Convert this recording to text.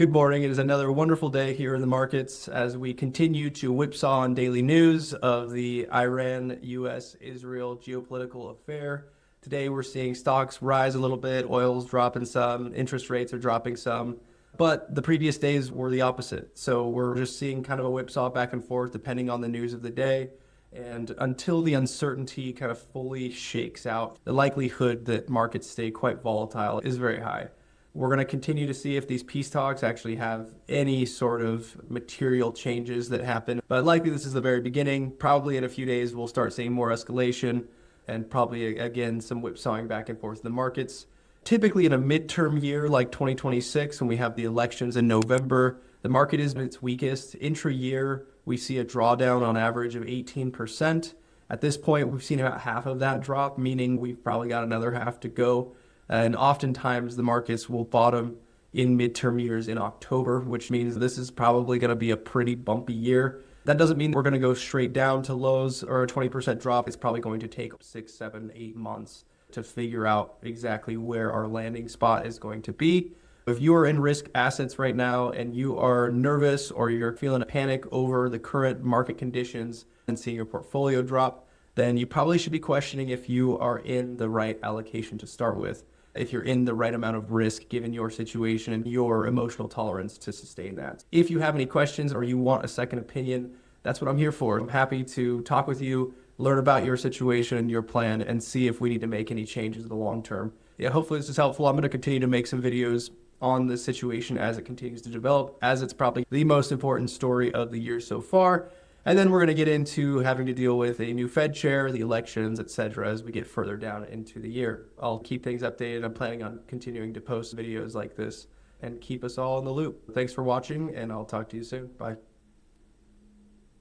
Good morning. It is another wonderful day here in the markets as we continue to whipsaw on daily news of the Iran-U.S.-Israel geopolitical affair. Today we're seeing stocks rise a little bit, oil's dropping some, interest rates are dropping some, but the previous days were the opposite. So we're just seeing kind of a whipsaw back and forth depending on the news of the day. And until the uncertainty kind of fully shakes out, the likelihood that markets stay quite volatile is very high. We're going to continue to see if these peace talks actually have any sort of material changes that happen. But likely this is the very beginning. Probably in a few days, we'll start seeing more escalation and probably, again, some whipsawing back and forth in the markets. Typically in a midterm year like 2026, when we have the elections in November, the market is at its weakest. Intra-year, we see a drawdown on average of 18%. At this point, we've seen about half of that drop, meaning we've probably got another half to go. And oftentimes the markets will bottom in midterm years in October, which means this is probably going to be a pretty bumpy year. That doesn't mean we're going to go straight down to lows or a 20% drop. It's probably going to take 6, 7, 8 months to figure out exactly where our landing spot is going to be. If you are in risk assets right now and you are nervous or you're feeling a panic over the current market conditions and seeing your portfolio drop, then you probably should be questioning if you are in the right allocation to start with, if you're in the right amount of risk given your situation and your emotional tolerance to sustain that. If you have any questions or you want a second opinion, that's what I'm here for. I'm happy to talk with you, learn about your situation and your plan, and see if we need to make any changes in the long term. Yeah, hopefully this is helpful. I'm going to continue to make some videos on the situation as it continues to develop, as it's probably the most important story of the year so far. And then we're going to get into having to deal with a new Fed chair, the elections, etc. as we get further down into the year. I'll keep things updated. I'm planning on continuing to post videos like this and keep us all in the loop. Thanks for watching, and I'll talk to you soon. Bye.